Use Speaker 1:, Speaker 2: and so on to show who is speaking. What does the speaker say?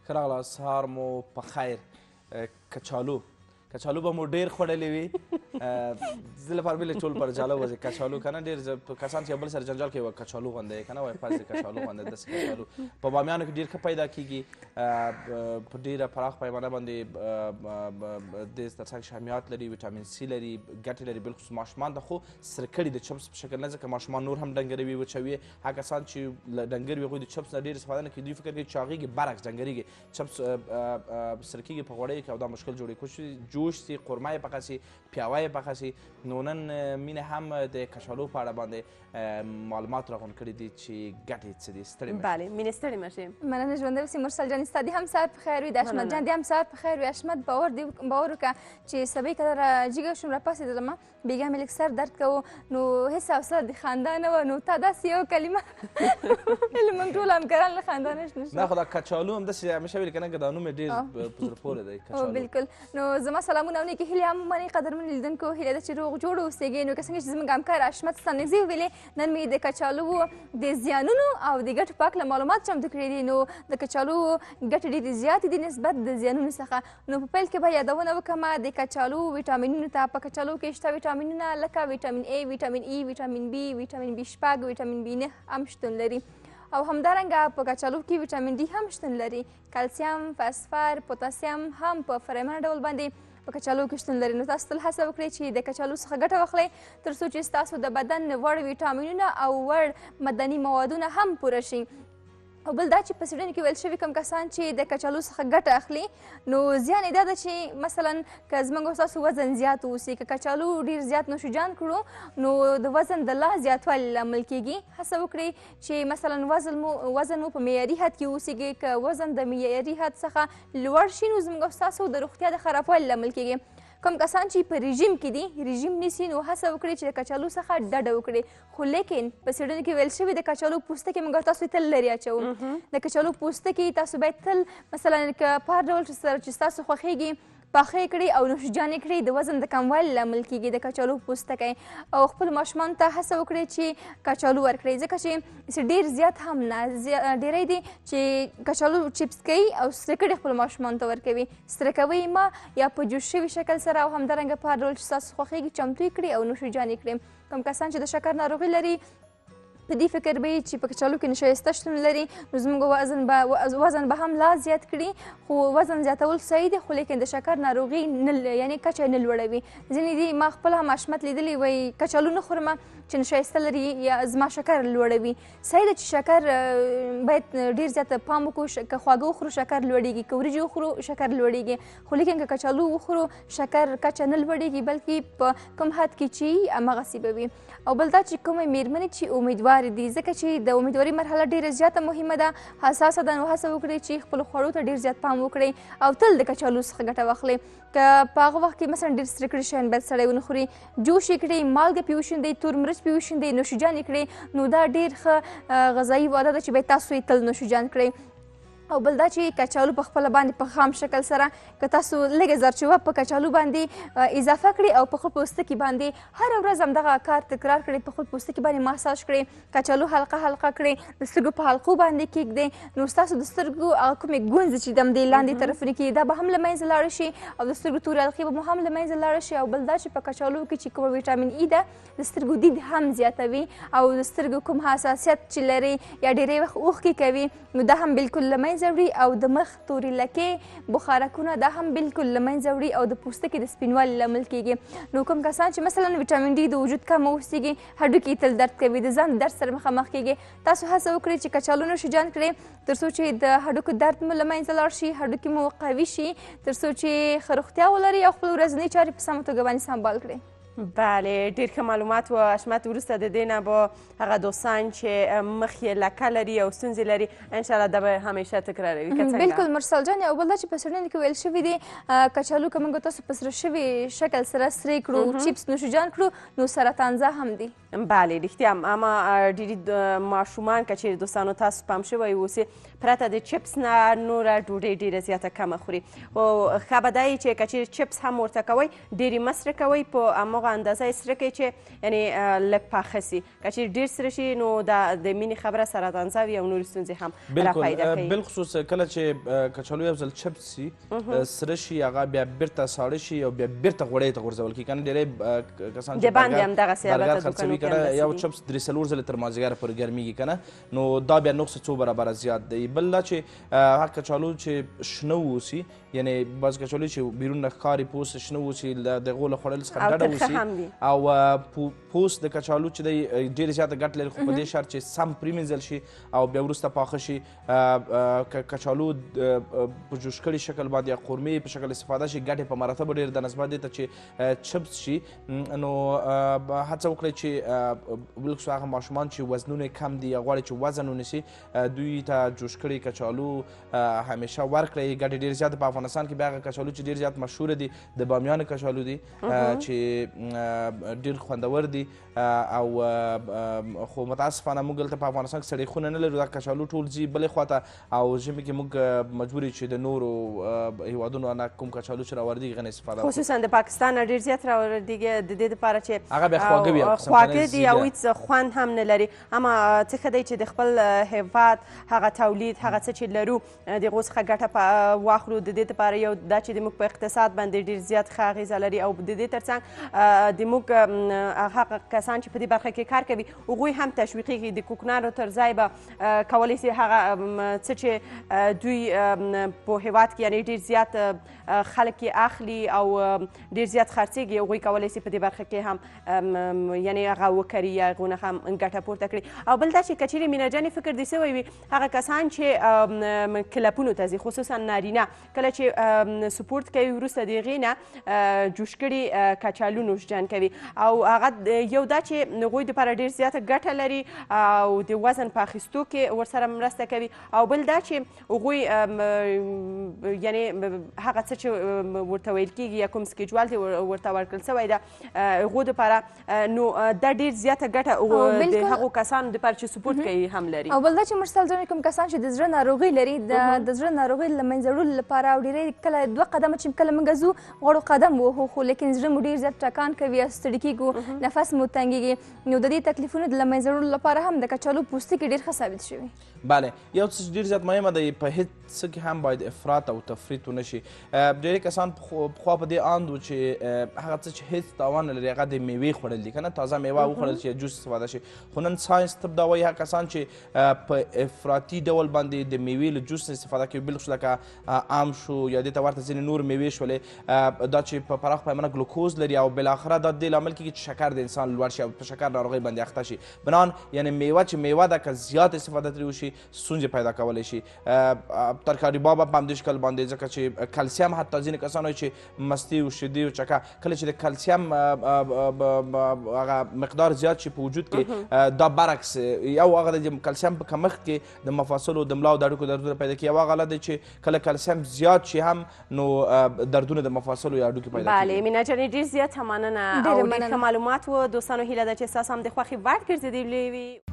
Speaker 1: ښه راغلاست، سهار مو په خیر. کچالو به مو ډېر خوړلې وي. زه لپاره مې ټول پر جاله وځي کچالو که نه ډېر کسان چې یو بل سره جنجال کوي کچالو غوندی که نه وایي پاس کچالو غوندی داسې کچالو په بامیانو کې ډېر ښه پیدا کېږي په ډېره پراخ پیمانه باندې د تر څنګ شحمیات لري ویټامین سي لري ګټې لري بالخصوص ماشومان ته خو سره کړي د چپس په شکل نه ځکه ماشومان نور هم ډنګروي وچوي هغه کسان چې ډنګر وي هغوی د چپس نه ډېر استفاده نه کوي دوی فکر کوي چاغېږي برعکس ډنګرېږي چپس سره کېږي په غوړیو کې او دا مشکل جوړوي جوش سي قورمه یې پخه سي پیاوه یې پخه سي نو نن مینه هم د کچالو په اړه باندې معلومات راغونډ کړي دي چې ګټې څه دي ستړې مه
Speaker 2: بله مینې ستړې مه شې
Speaker 3: مننه ژوندی اوسې مرسل جان ستا دې هم سهار په خیر وي د حشمت جان دې هم سهار په خیر وي حشمت باور وکړه چې سبۍ که را جګه شوم راپاڅېدلم بېګا مې لږ سر درد کوو نو هېڅ حوصله د خندا نه وه نو تا داسې یو کلمه موږ ټول همکاران له خندا نشته
Speaker 1: نه خو دا کچالو هم داسې همیشه ویل که نه که دا نوم یې ډېر په زړه پورې دی کچالو
Speaker 3: بلکل نو زما سلامونه او نیکې هیلې هم ومنئ قدرمنو لیدونکو هیله ده چې روغ جوړ اوسېږئ نو که څنګه چې زموږ همکار حشمت ستا نږدې وویلې نن مې د کچالو د زیانونو او د ګټو په هکله معلومات چمتو کړي دي نو د کچالو ګټې ډېرې زیاتې دي نسبت د زیانونو څخه نو په پیل کې به یادونه وکړم د کچالو ویټامینونو ته په کچالو کې شته ویټامینونه لکه ویټامین A ویټامین E ویټامین B ویټامین B6 ویټامین B9 هم شتون لري او همدارنګه په کچالو کې ویټامین D هم شتون لري کلسیم فسفر پوتاسیم هم په فرایمانه ډول باندې په کچالو کې شتون لري نو تاسو تل هڅه وکړئ چې د کچالو څخه ګټه واخلئ تر څو چې ستاسو د بدن وړ ویټامینونه او وړ معدني موادونه هم پوره شي او بل دا چې په څېړنې کې ویل شوي کوم کسان چې د کچالو څخه ګټه اخلي نو زیان یې دا ده چې مثلا که زموږ او ستاسو وزن زیات اوسي که کچالو ډېر زیات نوشجان کړو نو د وزن د لا زیاتوالي لامل کېږي هڅه وکړئ چې مثلا وزن مو په معیاري حد کې اوسیږي که وزن د معیاري حد څخه لوړ شي نو زموږ او ستاسو د روغتیا د خرابوالي لامل کېږي کوم کسان چې په رژیم کې دي رژیم نیسي نو هڅه وکړئ چې د کچالو څخه ډډه وکړئ خو لیکن په څېړنو کې ویل شوي د کچالو پوستکي موږ تاسو تل لرې اچوو د کچالو پوستکي تاسو باید تل مثلا که په هر ډول سره چې ستاسو خوښیږي پاخه یې کړئ او نوشجان یې کړئ د وزن د کموالي لامل کېږي د کچالو پوستکی او خپلو ماشومانو ته هڅه وکړئ چې کچالو ورکړئ ځکه چې ډېر زیات هم نه ډېری دي چې کچالو چپس کوي او سره کړي خپلو ماشومانو ته ورکوي سره کوئ ما یا په جوش شوي شکل سره او همدارنګه په هر ډول چې ستاسو خوښیږي چمتو یې کړئ او نوشجان یې کړئ کوم کسان چې د شکر ناروغي لري په دې فکر به یې چې په کچالو کې نشایسته شتون لري نو زموږ وزن به هم لا زیات کړي خو وزن زیاتول صحیح دی خو لیکن د شکر ناروغي یعنې کچه یې نه لوړوي ځینې دي ما خپله هم حشمت لیدلی وایي کچالو نه خورمه چې نشایسته لري یا زما شکر لوړوي صحیح ده چې شکر باید ډېر زیات پام وکړو که خواږه وخورو شکر لوړېږي که وریجې وخورو شکر لوړېږي خو لیکن که کچالو وخورو شکر کچه نه لوړېږي بلکې په کوم حد کې چې همغسې به وي او بل دا چې کومې مېرمنې چې امیدوارې دي ځکه چې د امیدوارۍ مرحله ډېره زیاته مهمه ده حساسه ده نو هڅه وکړئ چې خپلو خوړو ته ډېر زیات پام وکړئ او تل د کچالو څخه ګټه واخلئ که په هغه وخت کې مثلا ډېر سره کړي شیان باید سړی ونه خوري جوش یې کړئ مالګه پې وشیندئ تور مرچ پې وشیندئ نوشجان یې کړئ نو دا ډېر ښه غذایي وعده ده چې باید تاسو یې تل نوشجان کړئ او بل دا چې کچالو په خپله باندې په خام شکل سره که تاسو لږه زرچوبه په کچالو باندې اضافه کړئ او په خپل پوستکي باندې هره ورځ همدغه کار تکرار کړئ په خپل پوستکي باندې ماساژ کړئ کچالو حلقه حلقه کړئ د سترګو په حلقو باندې کیږدئ نو ستاسو د سترګو هغه کومې ګونځې چې دم دی لاندې طرفونه کې دا به هم له منځه لاړه شي او د سترګو تورې حلقې به مو هم له منځه لاړه شي او بل دا چې په کچالو کې چې کومه ویټامین E ده د سترګو دید هم زیاتوي او د سترګو کوم حساسیت چې لري یا ډېری وخت اوښکې کوي نو دا هم بالکل له منځه وړي او د مخ تورې لکې بخارکونه دا هم بالکل له منځه وړي او د پوستکي د سپینوالي لامل کېږي نو کوم کسان چې مثلا ویټامین ډي د وجود کمه اوسېږي هډوکي تل درد کوي د ځان د درد سره مخامخ کېږي تاسو هڅه وکړئ چې کچالو نوشجان کړئ تر څو چې د هډوکو درد مو له منځه لاړ شي هډوکي مو قوي شي تر څو چې ښه روغتیا ولرئ او خپل ورځنۍ چارې په سمه توګه باندې سمبال کړئ
Speaker 2: بله ډېر ښه معلومات و حشمت وروسته د دې نه به هغه دوستان چې مخ یې لکه لري او ستونزې لري انشاءالله دا به همیشه تکراروي که څنګه
Speaker 3: بلکل مرسل جان او بل دا چې په څېړنې کې ویل شوي دي کچالو که موږ تاسو په سره شوي شکل سره سرې کړو چیپس نوشجان کړو نو سرطان زه هم دي
Speaker 2: بله رښتیا اما ډېری ماشومان که چیرې دوستانو تاسو پام شوی اوسې پرته د چپس نه نوره ډوډۍ ډېره زیاته کمه خوري خو ښه به دا وي چې که چیرې چپس هم ورته کوئ ډېرې مه سره کوئ په هماغه اندازه یې سره کوئ چې یعنې لږ پاخه سي که چیرې ډېر سره شي نو دا د مینې خبره سرطان ځاوي او نورې ستونزې هم راپیدا کوي
Speaker 1: بالخصوص کله چې کچالو یو ځل چپس سي سره شي هغه بیا بیرته ساړه شي او بیا بیرته غوړیو ته غورځول کېږي که نه ډېری کسان
Speaker 2: د باندې همدغسې البته دوکانو کې
Speaker 1: کنه یو چپس 3-4 ځله تر مازدیګره پورې ګرمیږي کنه نو دا بیا نقص څو برابره زیات دی بل دا چې هغه کچالو چې شنه واوسي یعنې بعض کچالو چې بیرون نه ښکاري پوست شنه واوسي د هغو له خوړلو څخه ډډه واوسي او پوست د کچالو چې دی ډېرې زیاته ګټه لري خو په دې شرط چې سم پرېمینځل شي او بیا وروسته پاخه شي کچالو په جوش کړي شکل باندې یا قورمې په شکل استفاده شي ګټې په مراتبو ډېر د نسبت دې ته چې چپس شي نو هڅه وکړئ چې بالخصوص هغه ماشومان چې وزنونه کم دي یا غواړي چې وزن ونیسي دوی ته جوش کړي کچالو همیشه ورکړئ ګټې ډېرې زیاتې په افغانستان کې بیا هغه کچالو چې ډېر زیات مشهوره دي د بامیانو کچالو دي چې ډېر خوندور دي او خو متاسفانه موږ دلته په افغانستان کې سړیخونه نه لرو دا کچالو ټول ځي بلې خواته او ژمي کې موږ مجبور یو چې د نورو هیوادونو نه کوم کچالو چې راوردېږي هغه نه استفاده وکړو
Speaker 2: خصوصا د پاکستان نه ډېر زیات راوردېږي د دې دپاره چې
Speaker 1: هغه بیا خواږه وي
Speaker 2: خواږه دي او هېڅ خوند هم نه لري اما څه ښه دی چې د خپل هیواد هغه تولید هغه څه چې لرو د هغو څخه ګټه واخلو د دې دپاره یو دا چې زموږ په اقتصاد باندې ډېر زیات ښه اغېزه لري او د دې تر څنګ د موږ هغه کسان چې په دې برخه کې کار کوي هغوی هم تشویقېږي د کوکنارو تر ځای به کولی سي هغه څه چې دوی په هیواد کې یعنې ډېر زیات خلک یې اخلي او ډېر زیات خرڅېږي هغوی کولی سي په دې برخه کې هم یعنې هغه وکري یا هغو نه هم ګټه پورته کړي او بل دا چې که چیرې مینه جانې فکر دې سوی وي هغه کسان چې کلپونو ته ځي خصوصا نارینه کله چې سپورت کوي وروسته د هغې نه جوش کړي کچالو نوشجان کوي او هغه یو دا چې هغوی دپاره ډېر زیاته ګټه لري او د وزن په اخیستو کې ورسره مرسته کوي او بل دا چې هغوی یعنې هغه څه چې ورته ویل کېږي یا کوم سکیجوال چې ورته ورکړل سوی ده هغو دپاره نو دا ډېر زیاته ګټه د هغو کسانو دپاره چې سپورت کوي هم لري
Speaker 3: او بل دا چې مرسل جانې کوم کسان چې د زړه ناروغي لري د زړه ناروغي له منځه وړلو لپاره او ډېری کله 2 قدمه چې کله موږ ځو غواړو قدم ووهو خو لیکن زړه مو ډېر زیات ټکان کوي او ستړي کېږو نفس مو تنګېږي نو د دې تکلیفونو د له منځه وړلو لپاره هم د کچالو پوستکي ډېر ښه ثابت شوي
Speaker 1: بله یو څه ډېر زیات مهمه ده په هېڅ څه کې هم باید افراط او تفریط ونه شي ډېری کسان پخوا په دې اند و چې هغه څه چې هېڅ تاوان نه لري هغه د میوې خوړل دي که نه تازه میوه وخوړل چې جوس استفاده شي خو نن ساینس طب دا وایي هغه کسان چې په افراطي ډول باندې د میوې له جوس نه استفاده کوي بالخصوص لکه ام شو یا دې ته ورته ځینې نور میوې شولې دا چې په پراخ پیمانه ګلوکوز لري او بالاخره دا د دې لامل کېږي چې شکر د انسان لوړ شي او په شکر ناروغۍ باندې اخته شي بنان یعنې میوه چې میوه ده که زیات استفاده ترې وشي ستونزې پیدا کولی شي ترکاري باب په همدې شکل باندې ځکه چې کلسیم حتی ځینې کسان وایي چې مستې او شیدې او چکه کله چې د کلسیم هغه مقدار زیات شي په وجود کې دا برعکس یو هغه د کلسیم په کمښت کې د مفاصلو د ملا او د اډوکو دردونه پیدا کوي یو هغه حالت دی چې کله کلسیم زیات شي هم نو دردونه د مفاصلو یا اډوکو پیدا کوي
Speaker 2: بله مینه جانې ډېر زیاته مننه او ډېر ښه معلومات و دوستانو هیله ده چې ستاسو هم د خوښې وړ ګرځېدلي وي